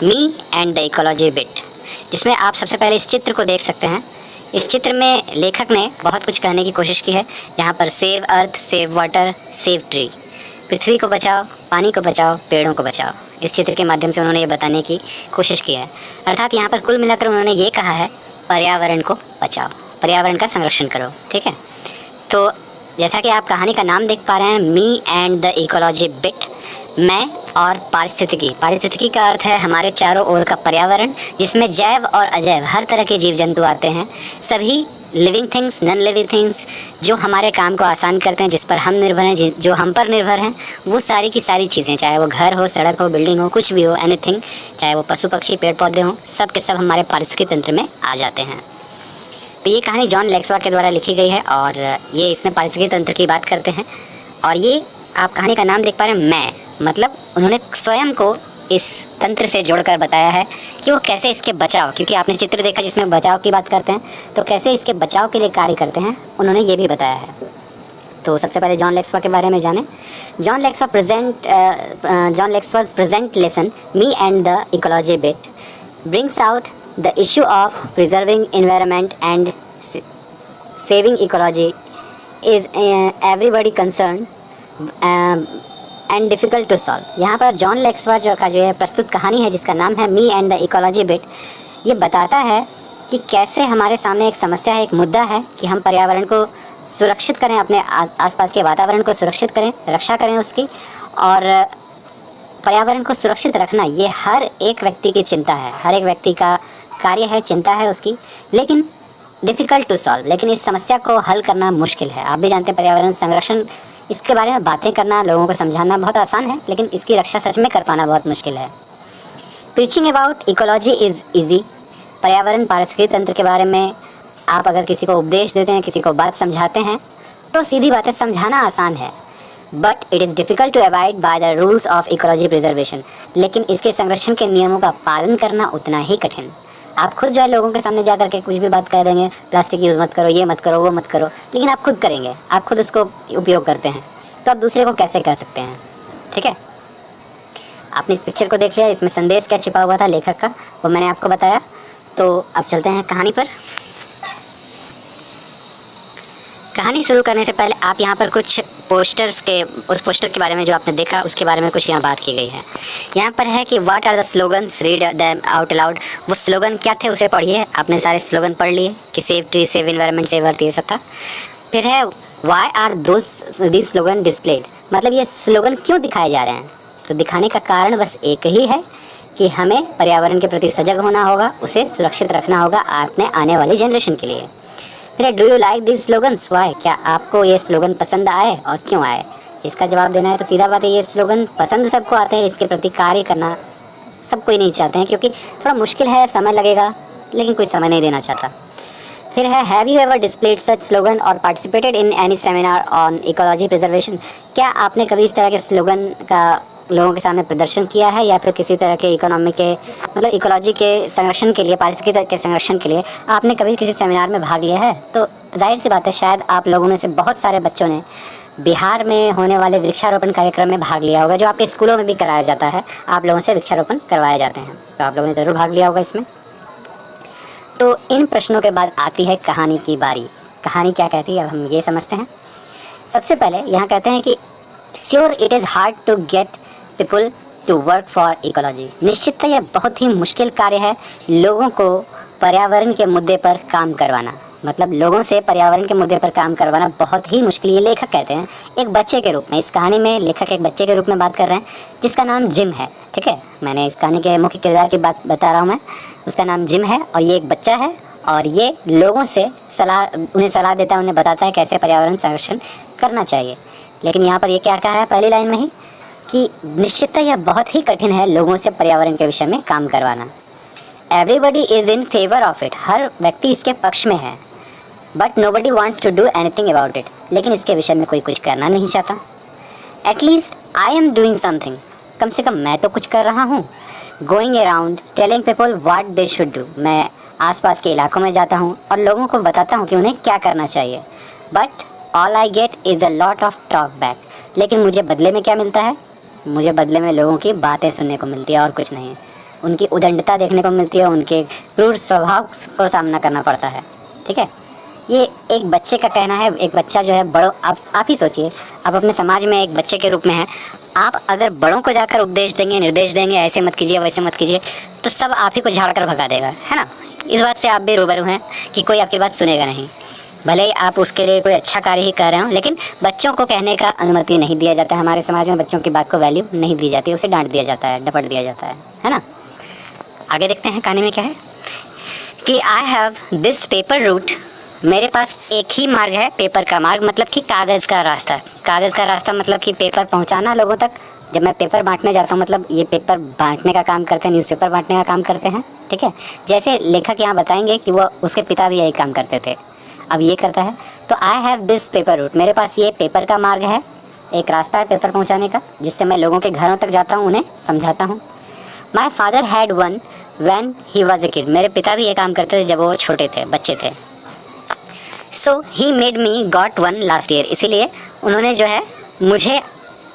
Me and the ecology bit, जिसमें आप सबसे पहले इस चित्र को देख सकते हैं। इस चित्र में लेखक ने बहुत कुछ कहने की कोशिश की है, जहाँ पर save earth, save water, save tree, पृथ्वी को बचाओ, पानी को बचाओ, पेड़ों को बचाओ। इस चित्र के माध्यम से उन्होंने ये बताने की कोशिश की है। अर्थात यहाँ पर कुल मिलाकर उन्होंने ये कहा है, पर्यावरण को बचाओ, पर्यावरण का संरक्षण करो। ठीक है, तो जैसा कि आप कहानी का नाम देख पा रहे हैं, me and the ecology bit, मैं और पारिस्थितिकी। पारिस्थितिकी का अर्थ है हमारे चारों ओर का पर्यावरण, जिसमें जैव और अजैव हर तरह के जीव जंतु आते हैं। सभी living things, non living things, जो हमारे काम को आसान करते हैं, जिस पर हम निर्भर हैं, जो हम पर निर्भर हैं, वो सारी की सारी चीज़ें, चाहे वो घर हो, सड़क हो, बिल्डिंग हो, कुछ भी हो, एनीथिंग, चाहे वो पशु पक्षी, पेड़ पौधे हों, सब के सब हमारे पारिस्थितिकी तंत्र में आ जाते हैं। तो ये कहानी जॉन लेक्सवा के द्वारा लिखी गई है और ये इसमें पारिस्थितिकी तंत्र की बात करते हैं। और ये आप कहानी का नाम देख पा रहे हैं, मैं, मतलब उन्होंने स्वयं को इस तंत्र से जोड़कर बताया है कि वो कैसे इसके बचाव, क्योंकि आपने चित्र देखा जिसमें बचाव की बात करते हैं, तो कैसे इसके बचाव के लिए कार्य करते हैं, उन्होंने ये भी बताया है। तो सबसे पहले जॉन लेक्सवा के बारे में जानें। जॉन लेक्सवा's present lesson, Me and the Ecology Bit, brings out the issue of preserving environment and saving ecology is everybody concerned and difficult to solve. यहाँ पर जॉन लेक्सवा का जो है प्रस्तुत कहानी है, जिसका नाम है me and the ecology bit, ये बताता है कि कैसे हमारे सामने एक समस्या है, एक मुद्दा है कि हम पर्यावरण को सुरक्षित करें, अपने आसपास के वातावरण को सुरक्षित करें, रक्षा करें उसकी। और पर्यावरण को सुरक्षित रखना ये हर एक व्यक्ति की चिंता है, हर एक व्यक्ति का कार्य है, चिंता है उसकी, लेकिन डिफ़िकल्ट टू सॉल्व, लेकिन इस समस्या को हल करना मुश्किल है। आप भी जानते हैं पर्यावरण संरक्षण, इसके बारे में बातें करना, लोगों को समझाना बहुत आसान है, लेकिन इसकी रक्षा सच में कर पाना बहुत मुश्किल है। Preaching about ecology is easy, पर्यावरण पारिस्थितिकी तंत्र के बारे में आप अगर किसी को उपदेश देते हैं, किसी को बात समझाते हैं, तो सीधी बातें समझाना आसान है। But it is difficult to avoid by the rules of ecology preservation, लेकिन इसके संरक्षण के नियमों का पालन करना उतना ही कठिन। आप खुद जो है लोगों के सामने जा करके कुछ भी बात कह देंगे, प्लास्टिक यूज़ मत करो, ये मत करो, वो मत करो, लेकिन आप खुद करेंगे, आप खुद उसको उपयोग करते हैं, तो आप दूसरे को कैसे कह सकते हैं? ठीक है, आपने इस पिक्चर को देख लिया, इसमें संदेश क्या छिपा हुआ था लेखक का, वो मैंने आपको बताया। तो अब चलते हैं कहानी पर। कहानी शुरू करने से पहले आप यहाँ पर कुछ पोस्टर्स के, उस पोस्टर के बारे में जो आपने देखा उसके बारे में कुछ यहाँ बात की गई है। यहाँ पर है कि what are the slogans, read them out loud. वो स्लोगन क्या थे उसे पढ़िए। आपने सारे स्लोगन पढ़ लिए कि save tree, save environment, save earth, ये सब था। फिर है why are this slogan displayed, मतलब ये स्लोगन क्यों दिखाए जा रहे हैं? तो दिखाने का कारण बस एक ही है कि हमें पर्यावरण के प्रति सजग होना होगा, उसे सुरक्षित रखना होगा अपने आने वाली जनरेशन के लिए। फिर do you like this slogans, why, क्या आपको ये स्लोगन पसंद आए और क्यों आए? इसका जवाब देना है। तो सीधा बात है, ये स्लोगन पसंद सबको आते हैं, इसके प्रति कार्य करना सब कोई नहीं चाहते हैं, क्योंकि थोड़ा मुश्किल है, समय लगेगा, लेकिन कोई समय नहीं देना चाहता। फिर है have you ever displayed such slogan और participated in any seminar on ecology preservation, क्या आपने कभी इस तरह के स्लोगन का लोगों के सामने प्रदर्शन किया है, या फिर किसी तरह के इकोनॉमी के, मतलब इकोलॉजी के संरक्षण के लिए, पारिस्थितिकी के संरक्षण के लिए आपने कभी किसी सेमिनार में भाग लिया है? तो जाहिर सी बात है, शायद आप लोगों में से बहुत सारे बच्चों ने बिहार में होने वाले वृक्षारोपण कार्यक्रम में भाग लिया होगा, जो आपके स्कूलों में भी कराया जाता है, आप लोगों से वृक्षारोपण करवाए जाते हैं, तो आप लोगों ने ज़रूर भाग लिया होगा इसमें। तो इन प्रश्नों के बाद आती है कहानी की बारी। कहानी क्या कहती है, अब हम ये समझते हैं। सबसे पहले यहाँ कहते हैं कि sure it is hard to get people to work for ecology, निश्चितता यह बहुत ही मुश्किल कार्य है लोगों को पर्यावरण के मुद्दे पर काम करवाना, मतलब लोगों से पर्यावरण के मुद्दे पर काम करवाना बहुत ही मुश्किल। ये लेखक कहते हैं एक बच्चे के रूप में, इस कहानी में लेखक एक बच्चे के रूप में बात कर रहे हैं जिसका नाम जिम है। ठीक है, मैंने इस कहानी के मुख्य किरदार की बात बता रहा हूँ मैं, उसका नाम जिम है और ये एक बच्चा है और ये लोगों से उन्हें सलाह देता है, उन्हें बताता है कैसे पर्यावरण संरक्षण करना चाहिए। लेकिन यहाँ पर ये क्या कहा है पहली लाइन में ही कि निश्चितता यह बहुत ही कठिन है लोगों से पर्यावरण के विषय में काम करवाना। Everybody is in favour of it, हर व्यक्ति इसके पक्ष में है। But nobody wants to do anything about it, लेकिन इसके विषय में कोई कुछ करना नहीं चाहता। At least I am doing something, कम से कम मैं तो कुछ कर रहा हूँ। Going around telling people what they should do, मैं आसपास के इलाकों में जाता हूँ और लोगों को बताता हूँ कि उन्हें क्या करना चाहिए। But all I get is a lot of talk back, लेकिन मुझे बदले में क्या मिलता है? मुझे बदले में लोगों की बातें सुनने को मिलती है और कुछ नहीं। उनकी उदंडता देखने को मिलती है, उनके क्रूर स्वभाव को सामना करना पड़ता है। ठीक है, ये एक बच्चे का कहना है। एक बच्चा जो है बड़ों, आप ही सोचिए, आप अपने समाज में एक बच्चे के रूप में हैं, आप अगर बड़ों को जाकर उपदेश देंगे, निर्देश देंगे, ऐसे मत कीजिए वैसे मत कीजिए, तो सब आप ही को झाड़ कर भगा देगा, है ना। इस बात से आप भी रूबरू हैं कि कोई आपकी बात सुनेगा नहीं, भले ही आप उसके लिए कोई अच्छा कार्य ही कर रहे हो, लेकिन बच्चों को कहने का अनुमति नहीं दिया जाता है। हमारे समाज में बच्चों की बात को वैल्यू नहीं दी जाती, उसे डांट दिया जाता है, डपट दिया जाता है ना। आगे देखते हैं कहानी में क्या है कि I have this paper route, मेरे पास एक ही मार्ग है, पेपर का मार्ग मतलब कि कागज़ का रास्ता। कागज़ का रास्ता मतलब कि पेपर पहुंचाना लोगों तक। जब मैं पेपर बांटने जाता हूं, मतलब ये पेपर बांटने का काम करते हैं, न्यूज़पेपर बांटने का काम करते हैं। ठीक है, जैसे लेखक यहाँ बताएंगे कि वो उसके पिता भी यही काम करते थे, अब ये करता है। तो I have this paper route, मेरे पास ये पेपर का मार्ग है, एक रास्ता है पेपर पहुँचाने का, जिससे मैं लोगों के घरों तक जाता हूँ, उन्हें समझाता हूँ। My father had one when he was a kid, मेरे पिता भी ये काम करते थे जब वो छोटे थे, बच्चे थे। So he made me got one last year, इसीलिए उन्होंने जो है मुझे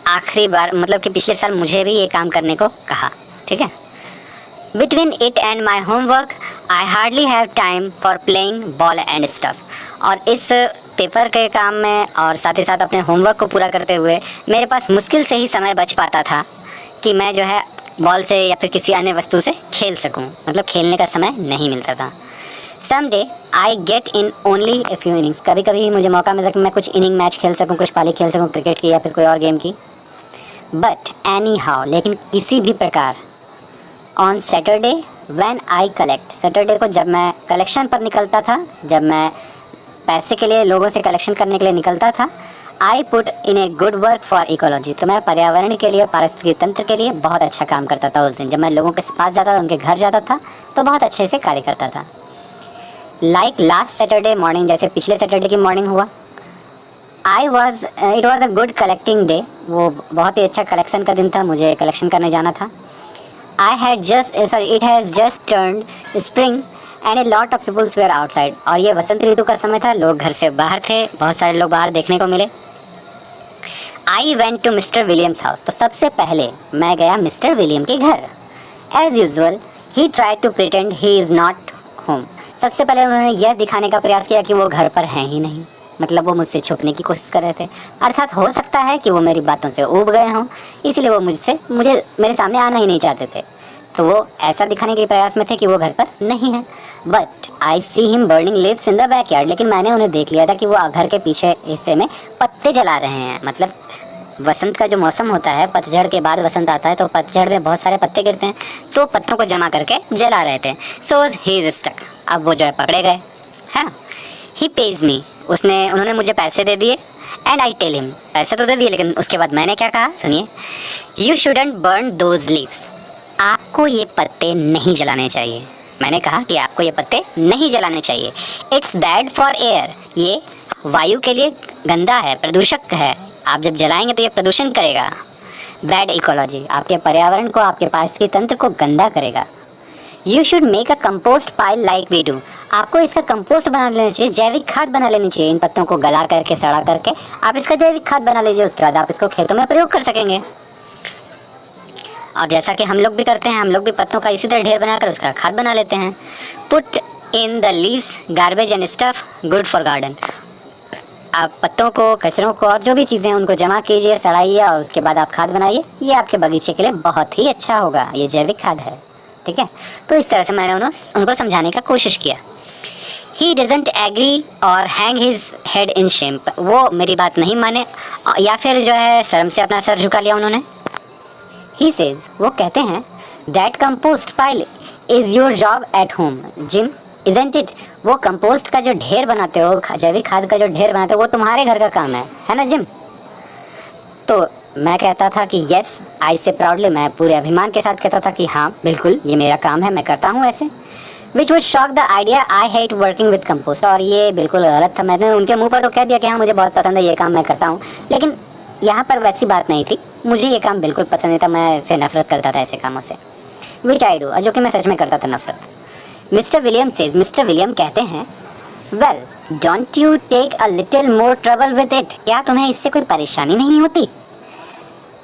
आखिरी बार, मतलब कि पिछले साल मुझे भी ये काम करने को कहा। ठीक है, between it and my homework I hardly have time for playing ball and stuff, और इस पेपर के काम में और साथ ही साथ अपने होमवर्क को पूरा करते हुए मेरे पास मुश्किल से ही समय बच पाता था कि मैं जो है बॉल से या फिर किसी अन्य वस्तु से खेल सकूं, मतलब खेलने का समय नहीं मिलता था। Someday I get in only a few innings, कभी कभी मुझे मौका मिलता कि मैं कुछ इनिंग मैच खेल सकूं, कुछ पारी खेल सकूं क्रिकेट की या फिर कोई और गेम की। But anyhow, लेकिन किसी भी प्रकार, on Saturday when I collect, Saturday को जब मैं कलेक्शन पर निकलता था, जब मैं पैसे के लिए लोगों से कलेक्शन करने के लिए निकलता था, I put in a good work for ecology, तो मैं पर्यावरण के लिए, पारिस्थितिकी तंत्र के लिए बहुत अच्छा काम करता था। उस दिन जब मैं लोगों के पास जाता था, उनके घर जाता था, तो बहुत अच्छे से कार्य करता था। लाइक लास्ट सैटरडे मॉर्निंग, जैसे पिछले सैटरडे की मॉर्निंग हुआ, it was a good collecting day, वो बहुत ही अच्छा कलेक्शन का दिन था, मुझे कलेक्शन करने जाना था। It has just turned spring and a lot of peoples were outside, और ये वसंत ऋतु का समय था, लोग घर से बाहर थे, बहुत सारे लोग बाहर देखने को मिले। I went to Mr Williams house, तो सबसे पहले मैं गया मिस्टर विलियम के घर। As usual he tried to pretend he is not home, सबसे पहले उन्होंने यह दिखाने का प्रयास किया कि वो घर पर हैं ही नहीं, मतलब वो मुझसे छुपने की कोशिश कर रहे थे। अर्थात हो सकता है कि वो मेरी बातों से ऊब गए हों, इसलिए वो मुझे मेरे सामने आना ही नहीं चाहते थे। तो वो ऐसा दिखाने के प्रयास में थे कि वो घर पर नहीं है। But I see him burning leaves in the backyard, लेकिन मैंने उन्हें देख लिया था कि वो घर के पीछे हिस्से में पत्ते जला रहे हैं। मतलब वसंत का जो मौसम होता है, पतझड़ के बाद वसंत आता है, तो पतझड़ में बहुत सारे पत्ते गिरते हैं, तो पत्तों को जमा करके जला रहे थे। सो ही इज स्टक, अब वो जो है पकड़े गए, है ना। ही पेज मी, उन्होंने मुझे पैसे दे दिए। एंड आई टेल हिम, पैसे तो दे दिए, लेकिन उसके बाद मैंने क्या कहा सुनिए। You shouldn't burn those leaves, आपको ये पत्ते नहीं जलाने चाहिए। मैंने कहा कि आपको ये पत्ते नहीं जलाने चाहिए। इट्स बैड फॉर एयर, ये वायु के लिए गंदा है, प्रदूषक है, आप जब जलाएंगे तो ये प्रदूषण करेगा। बैड इकोलॉजी, आपके पर्यावरण को, आपके पारिस्थितिकी तंत्र को गंदा करेगा। You should make a compost pile like we do, आपको इसका कंपोस्ट बना लेना चाहिए, जैविक खाद बना लेनी चाहिए। इन पत्तों को गला करके, सड़ा करके आप इसका जैविक खाद बना लीजिए, उसके बाद आप इसको खेतों में प्रयोग कर सकेंगे। और जैसा कि हम लोग भी करते हैं, हम लोग भी पत्तों का इसी तरह ढेर बनाकर उसका खाद बना लेते हैं। Put in the leaves garbage and stuff good for garden, आप पत्तों को, कचरों को और जो भी चीज़ें उनको जमा कीजिए, सड़ाइए और उसके बाद आप खाद बनाइए, ये आपके बगीचे के लिए बहुत ही अच्छा होगा, ये जैविक खाद है। ठीक है, तो इस तरह से मैंने उनको समझाने का कोशिश किया। ही डजंट एग्री और hang his head in Shem, वो मेरी बात नहीं माने या फिर जो है शर्म से अपना सर झुका लिया उन्होंने। ही सेज, वो कहते हैं, that compost pile is your job at home gym isn't it, वो कंपोस्ट का जो ढेर बनाते हो, जैविक खाद का जो ढेर बनाते हो, वो तुम्हारे घर का काम है ना जिम। तो मैं कहता था कि यस, आई से प्राउडली, मैं पूरे अभिमान के साथ कहता था कि हाँ बिल्कुल ये मेरा काम है, मैं करता हूँ ऐसे। Which would shock the idea I hate working with compost, और ये बिल्कुल गलत था। मैंने उनके मुंह पर तो कह दिया कि हाँ मुझे बहुत पसंद है, ये काम मैं करता हूँ, लेकिन यहाँ पर वैसी बात नहीं थी, मुझे ये काम बिल्कुल पसंद नहीं था, मैं इससे नफरत करता था ऐसे कामों से, विच आई डू, जो कि मैं सच में करता था नफरत। Mr William says, Mr William कहते हैं, well don't you take a little more trouble with it, क्या तुम्हें इससे कोई परेशानी नहीं होती।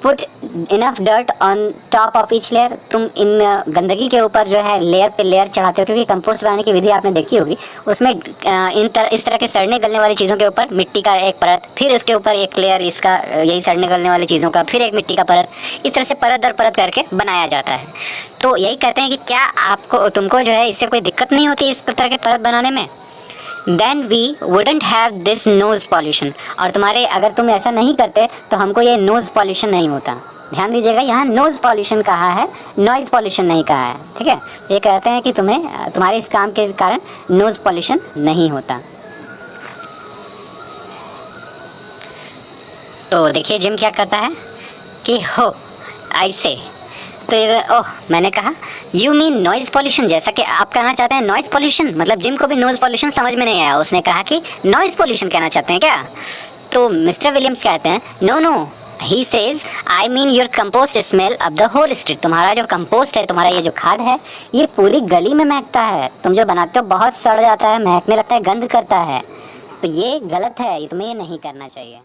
Put enough dirt on top of each layer, तुम इन गंदगी के ऊपर जो है लेयर पे लेयर चढ़ाते हो, क्योंकि कंपोस्ट बनाने की विधि आपने देखी होगी, उसमें इस तरह के सड़ने गलने वाली चीज़ों के ऊपर मिट्टी का एक परत, फिर उसके ऊपर एक लेयर इसका यही सड़ने गलने वाली चीज़ों का, फिर एक मिट्टी का परत, इस तरह से परत दर परत करके बनाया जाता है। तो यही कहते हैं कि क्या आपको तुमको जो है इससे कोई दिक्कत नहीं होती इस तरह के परत बनाने में, then we wouldn't have this nose pollution, और तुम्हारे अगर तुम ऐसा नहीं करते तो हमको ये नोज पॉल्यूशन नहीं होता। ध्यान दीजिएगा, यहाँ नोज पॉल्यूशन कहा है, नॉइज पॉल्यूशन नहीं कहा है, ठीक है। ये कहते हैं कि तुम्हें तुम्हारे इस काम के कारण नोज पॉल्यूशन नहीं होता। तो देखिए जिम क्या करता है कि हो ऐसे, तो ये ओह मैंने कहा यू मीन नॉइज़ पॉल्यूशन, जैसा कि आप कहना चाहते हैं नॉइज़ पॉल्यूशन, मतलब जिम को भी नॉइज़ पॉल्यूशन समझ में नहीं आया, उसने कहा कि नॉइज़ पॉल्यूशन कहना चाहते हैं क्या। तो मिस्टर विलियम्स कहते हैं no no, he says I mean your compost smell of the whole street, तुम्हारा जो कंपोस्ट है, तुम्हारा ये जो खाद है, ये पूरी गली में महकता है, तुम जो बनाते हो बहुत सड़ जाता है, महकने लगता है, गंद करता है, तो ये गलत है, तुम्हें ये नहीं करना चाहिए।